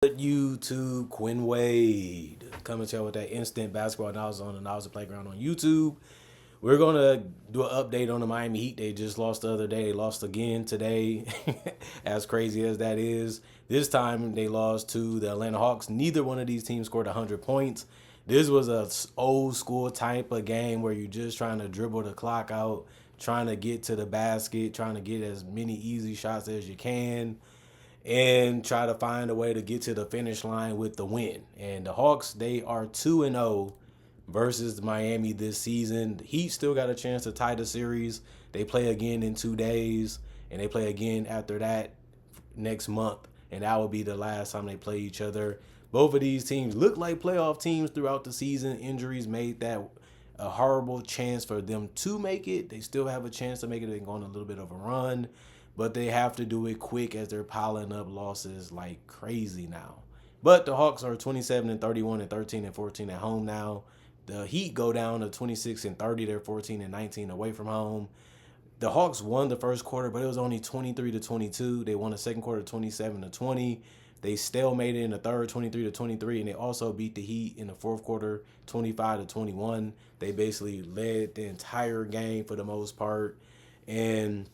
YouTube, Quinn Wade coming to you with that instant basketball analysis on the Knowledge Playground on YouTube. We're gonna do an update on the Miami Heat. They just lost the other day. They lost again today. As crazy as that is, this time they lost to the Atlanta Hawks. Neither one of these teams scored 100 points. This was a old school type of game where you're just trying to dribble the clock out, trying to get to the basket, trying to get as many easy shots as you can and try to find a way to get to the finish line with the win. And the Hawks, they are 2-0 versus Miami this season. The Heat still got a chance to tie the series. They play again in 2 days, and they play again after that next month. And that will be the last time they play each other. Both of these teams look like playoff teams throughout the season. Injuries made that a horrible chance for them to make it. They still have a chance to make it. They're going on a little bit of a run, but they have to do it quick as they're piling up losses like crazy now. But the Hawks are 27 and 31 and 13 and 14 at home now. The Heat go down to 26 and 30. They're 14 and 19 away from home. The Hawks won the first quarter, but it was only 23 to 22. They won the second quarter 27 to 20. They stalemated in the third 23 to 23, and they also beat the Heat in the fourth quarter 25 to 21. They basically led the entire game for the most part. And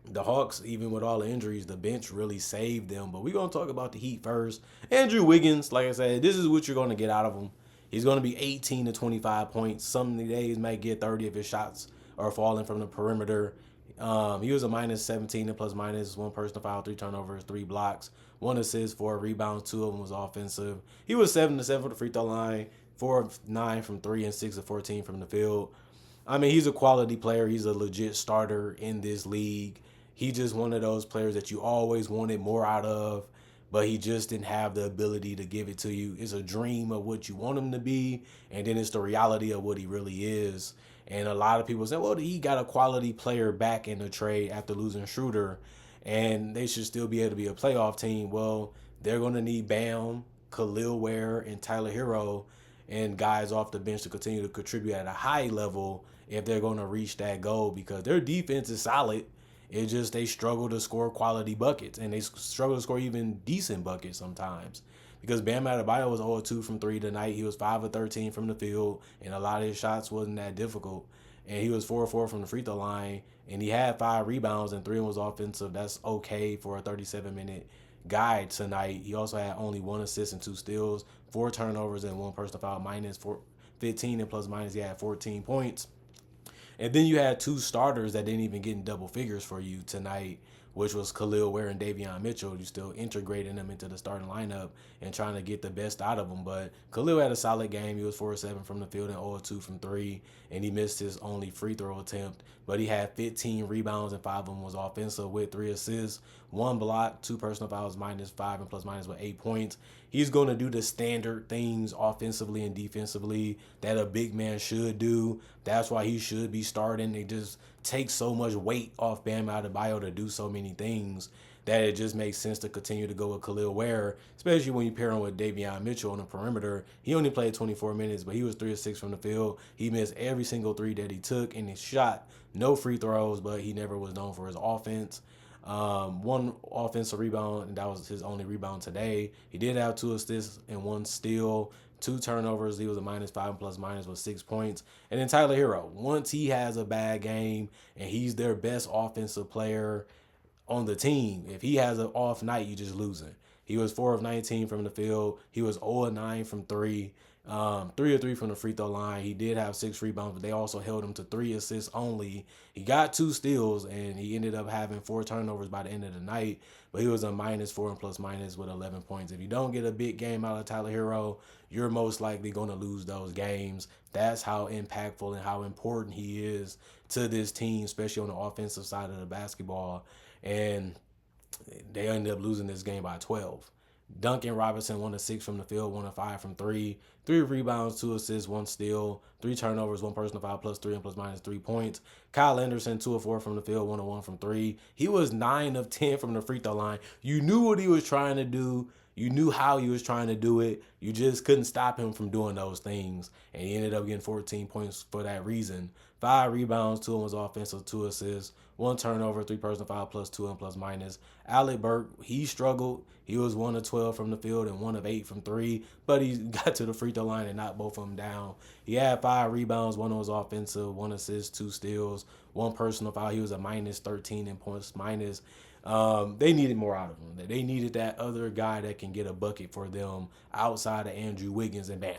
the Hawks, even with all the injuries, the bench really saved them. But we're going to talk about the Heat first. Andrew Wiggins, like I said, this is what you're going to get out of him. He's going to be 18 to 25 points. Some days might get 30 if his shots are falling from the perimeter. He was a minus 17 and plus minus, one personal foul, 3 turnovers, 3 blocks, 1 assist, 4 rebounds, 2 of them was offensive. He was 7 to 7 for the free throw line, 4 of 9 from 3 and 6 of 14 from the field. I mean, he's a quality player. He's a legit starter in this league. He's just one of those players that you always wanted more out of, but he just didn't have the ability to give it to you. It's a dream of what you want him to be, and then it's the reality of what he really is. And a lot of people say, well, he got a quality player back in the trade after losing Schroeder, and they should still be able to be a playoff team. Well, they're going to need Bam, Khalil Ware, and Tyler Hero, and guys off the bench to continue to contribute at a high level if they're going to reach that goal, because their defense is solid. It's just they struggle to score quality buckets, and they struggle to score even decent buckets sometimes. Because Bam Adebayo was 0-2 from 3 tonight. He was 5 of 13 from the field, and a lot of his shots wasn't that difficult. And he was 4-4 from the free throw line, and he had 5 rebounds, and 3 of them was offensive. That's okay for a 37-minute guy tonight. He also had only 1 assist and 2 steals, 4 turnovers, and 1 personal foul, minus 15, and plus minus he had 14 points. And then you had 2 starters that didn't even get in double figures for you tonight, which was Khalil Ware and Davion Mitchell. You still integrating them into the starting lineup and trying to get the best out of them. But Khalil had a solid game. He was 4-7 from the field and 0-2 from 3, and he missed his only free throw attempt. But he had 15 rebounds, and 5 of them was offensive with 3 assists, 1 block, 2 personal fouls, minus 5, and plus minus with 8 points. He's going to do the standard things offensively and defensively that a big man should do. That's why he should be starting. They just take so much weight off Bam Adebayo to do so many things that it just makes sense to continue to go with Khalil Ware, especially when you pair him with Davion Mitchell on the perimeter. He only played 24 minutes, but he was 3 of 6 from the field. He missed every single 3 that he took, and he shot no free throws, but he never was known for his offense. 1 offensive rebound, and that was his only rebound today. He did have 2 assists and 1 steal, 2 turnovers. He was a minus 5 and plus minus with 6 points. And then Tyler Hero, once he has a bad game and he's their best offensive player on the team, if he has an off night, you just losing. He was 4 of 19 from the field. He was 0 of 9 from 3. 3 of 3 from the free throw line. He did have 6 rebounds, but they also held him to 3 assists only. He got 2 steals, and he ended up having 4 turnovers by the end of the night. But he was a minus 4 and plus minus with 11 points. If you don't get a big game out of Tyler Hero, you're most likely going to lose those games. That's how impactful and how important he is to this team, especially on the offensive side of the basketball. And they ended up losing this game by 12. Duncan Robinson 1 of 6 from the field, 1 of 5 from 3, 3 rebounds, 2 assists, 1 steal, 3 turnovers, 1 personal foul, plus 3 and plus minus 3 points. Kyle Anderson 2 of 4 from the field, 1 of 1 from 3. He was 9 of 10 from the free throw line. You knew what he was trying to do. You knew how he was trying to do it. You just couldn't stop him from doing those things. And he ended up getting 14 points for that reason. 5 rebounds, 2 of them was offensive, 2 assists, 1 turnover, 3 personal foul, plus 2 and plus minus. Alec Burke, he struggled. He was 1 of 12 from the field and 1 of 8 from 3, but he got to the free throw line and knocked both of them down. He had 5 rebounds, 1 was offensive, 1 assist, 2 steals, 1 personal foul. He was a minus 13 in points minus. They needed more out of him. They needed that other guy that can get a bucket for them outside of Andrew Wiggins and bam.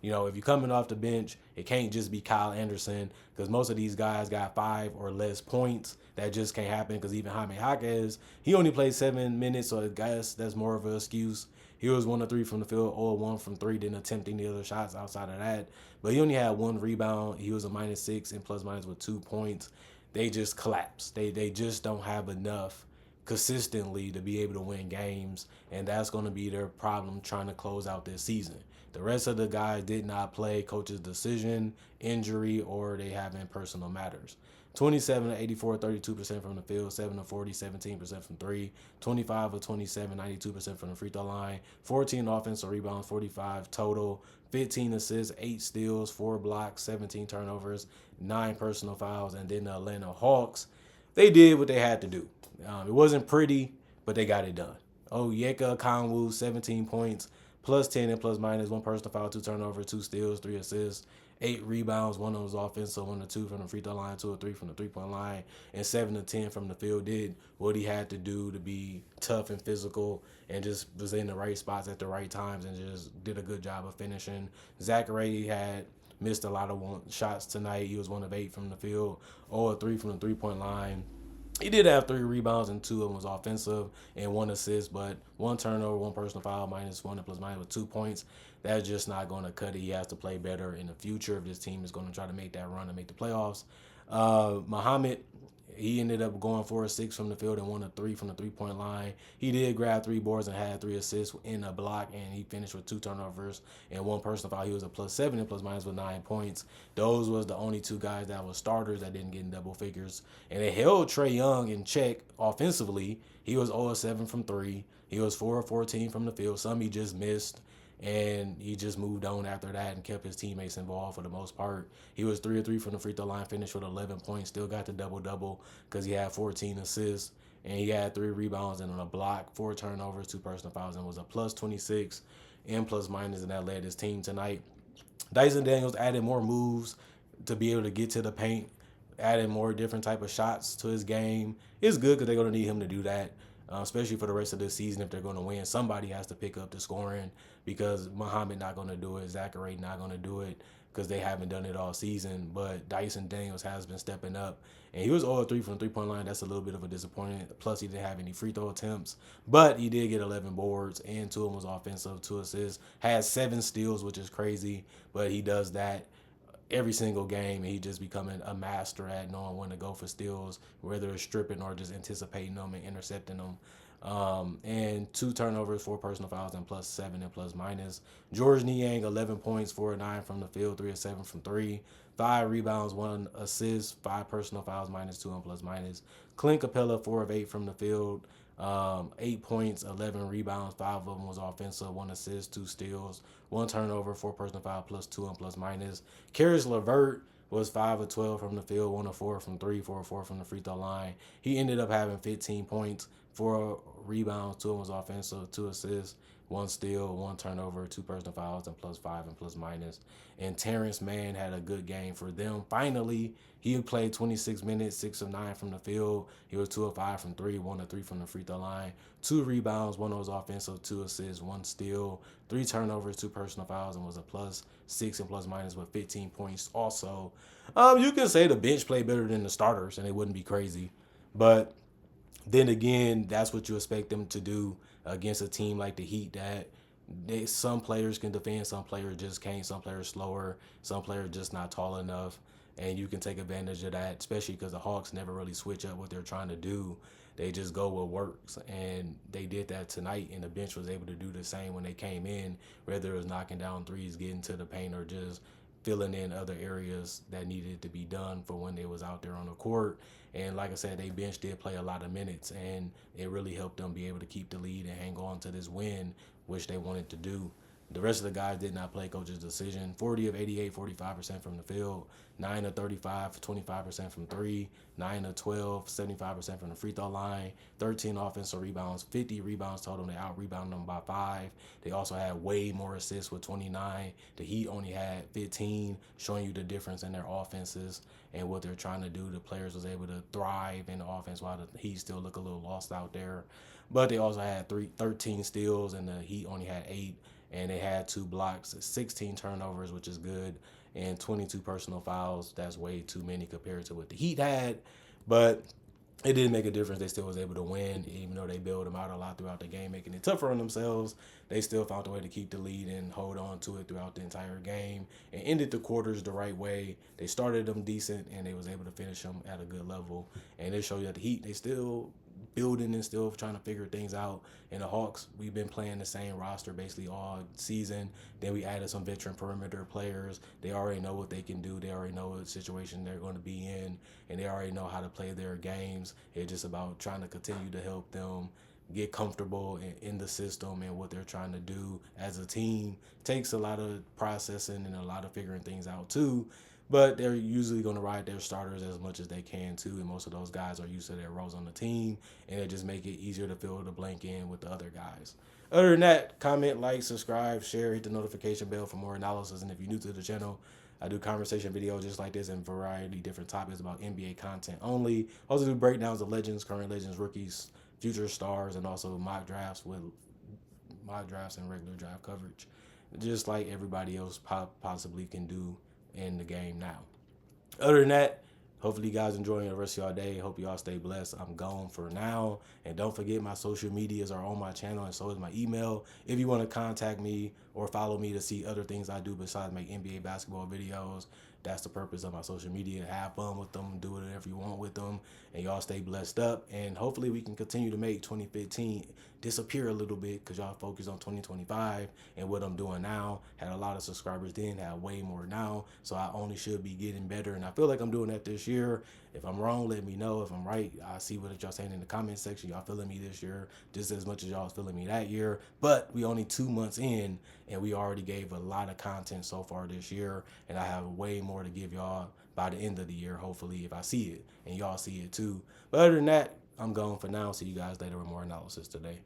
You know, if you're coming off the bench, it can't just be Kyle Anderson because most of these guys got 5 or less points. That just can't happen because even Jaime Jaquez, he only played 7 minutes, so I guess that's more of an excuse. He was 1 of 3 from the field or 1 from 3, didn't attempt any other shots outside of that. But he only had 1 rebound. He was a minus 6 and plus minus with 2 points. They just collapsed. They just don't have enough consistently to be able to win games, and that's going to be their problem trying to close out this season. The rest of the guys did not play, coach's decision, injury, or they having personal matters. 27 of 84, 32% from the field, 7 of 40, 17% from 3, 25 of 27, 92% from the free throw line, 14 offensive rebounds, 45 total, 15 assists, 8 steals, 4 blocks, 17 turnovers, 9 personal fouls, and then the Atlanta Hawks, they did what they had to do. It wasn't pretty, but they got it done. Onyeka Okongwu, 17 points, plus 10 and plus minus, 1 personal foul, 2 turnovers, 2 steals, 3 assists, 8 rebounds, 1 of them was offensive, 1 or 2 from the free throw line, 2 or 3 from the 3-point line, and 7 to 10 from the field. Did what he had to do to be tough and physical and just was in the right spots at the right times and just did a good job of finishing. Zachary had missed a lot of shots tonight. He was 1 of 8 from the field, 0 of 3 from the 3-point line. He did have 3 rebounds and 2 of them was offensive and 1 assist, but 1 turnover, 1 personal foul, minus 1 and plus minus with 2 points. That's just not going to cut it. He has to play better in the future if this team is going to try to make that run and make the playoffs. Muhammad, he ended up going 4 of 6 from the field and 1 of 3 from the 3-point line. He did grab 3 boards and had 3 assists in a block, and he finished with 2 turnovers and 1 personal foul. He was a plus 7 and plus minus with 9 points. Those was the only 2 guys that were starters that didn't get in double figures. And it held Trae Young in check offensively. He was 0 of 7 from 3. He was 4 of 14 from the field. Some he just missed. And he just moved on after that and kept his teammates involved for the most part. He was 3 of 3 from the free throw line, finished with 11 points, still got the double-double because he had 14 assists, and he had 3 rebounds and on a block, 4 turnovers, 2 personal fouls, and was a plus 26 and plus minus, and that led his team tonight. Dyson Daniels added more moves to be able to get to the paint, added more different type of shots to his game. It's good because they're going to need him to do that. Especially for the rest of the season, if they're going to win, somebody has to pick up the scoring because Muhammad not going to do it, Zachary not going to do it because they haven't done it all season. But Dyson Daniels has been stepping up, and he was 0-3 from the 3-point line. That's a little bit of a disappointment. Plus, he didn't have any free throw attempts, but he did get 11 boards, and 2 of them was offensive, 2 assists, had 7 steals, which is crazy, but he does that every single game, and he just becoming a master at knowing when to go for steals, whether it's stripping or just anticipating them and intercepting them. And 2 turnovers, 4 personal fouls, and plus 7 and plus minus. George Niang, 11 points, 4 of 9 from the field, 3 of 7 from 3. 5 rebounds, 1 assist, 5 personal fouls, minus 2 and plus minus. Clint Capella, 4 of 8 from the field, 8 points, 11 rebounds, 5 of them was offensive, 1 assist, 2 steals, 1 turnover, 4 personal foul, plus 2 and plus minus. Caris LeVert was 5 of 12 from the field, 1 of 4 from 3, 4 of 4 from the free throw line. He ended up having 15 points, 4 rebounds, 2 of them was offensive, 2 assists, 1 steal, 1 turnover, 2 personal fouls, and plus 5 and plus minus. And Terrence Mann had a good game for them. Finally, he played 26 minutes, 6 of 9 from the field. He was 2 of 5 from 3, 1 of 3 from the free throw line. 2 rebounds, 1 was offensive, 2 assists, 1 steal, 3 turnovers, 2 personal fouls, and was a plus 6 and plus minus with 15 points also. You can say the bench played better than the starters, and it wouldn't be crazy. But then again, that's what you expect them to do against a team like the Heat that some players can defend, some players just can't, some players slower, some players just not tall enough, and you can take advantage of that, especially because the Hawks never really switch up what they're trying to do. They just go what works, and they did that tonight, and the bench was able to do the same when they came in, whether it was knocking down threes, getting to the paint, or just filling in other areas that needed to be done for when they was out there on the court. And like I said, they bench did play a lot of minutes, and it really helped them be able to keep the lead and hang on to this win, which they wanted to do. The rest of the guys did not play coach's decision. 40 of 88, 45% from the field. 9 of 35, 25% from three. 9 of 12, 75% from the free throw line. 13 offensive rebounds, 50 rebounds total. They out-rebounded them by 5. They also had way more assists with 29. The Heat only had 15, showing you the difference in their offenses and what they're trying to do. The players was able to thrive in the offense while the Heat still look a little lost out there. But they also had 13 steals, and the Heat only had 8. And they had 2 blocks, 16 turnovers, which is good, and 22 personal fouls. That's way too many compared to what the Heat had, but it didn't make a difference. They still was able to win, even though they bailed them out a lot throughout the game, making it tougher on themselves. They still found a way to keep the lead and hold on to it throughout the entire game and ended the quarters the right way. They started them decent, and they was able to finish them at a good level. And it showed you that the Heat, they still building and still trying to figure things out. And the Hawks, we've been playing the same roster basically all season. Then we added some veteran perimeter players. They already know what they can do. They already know what situation they're going to be in, and they already know how to play their games. It's just about trying to continue to help them get comfortable in the system and what they're trying to do as a team. Takes a lot of processing and a lot of figuring things out too. But they're usually going to ride their starters as much as they can too, and most of those guys are used to their roles on the team, and it just make it easier to fill the blank in with the other guys. Other than that, comment, like, subscribe, share, hit the notification bell for more analysis. And if you're new to the channel, I do conversation videos just like this and variety different topics about NBA content only. Also do breakdowns of legends, current legends, rookies, future stars, and also mock drafts and regular draft coverage, just like everybody else possibly can do in the game now. Other than that, hopefully you guys enjoying the rest of y'all day. Hope y'all stay blessed. I'm gone for now. And don't forget, my social medias are on my channel, and so is my email. If you want to contact me or follow me to see other things I do besides make NBA basketball videos, that's the purpose of my social media. Have fun with them, do whatever you want with them, and y'all stay blessed up. And hopefully we can continue to make 2015 disappear a little bit, because y'all focus on 2025 and what I'm doing now. Had a lot of subscribers then, have way more now, so I only should be getting better, and I feel like I'm doing that this year. If I'm wrong, let me know. If I'm right, I see what y'all saying in the comment section. Y'all feeling me this year just as much as y'all was feeling me that year, but we only 2 months in, and we already gave a lot of content so far this year, and I have way more to give y'all by the end of the year, hopefully, if I see it and y'all see it too. But other than that, I'm going for now. See you guys later with more analysis today.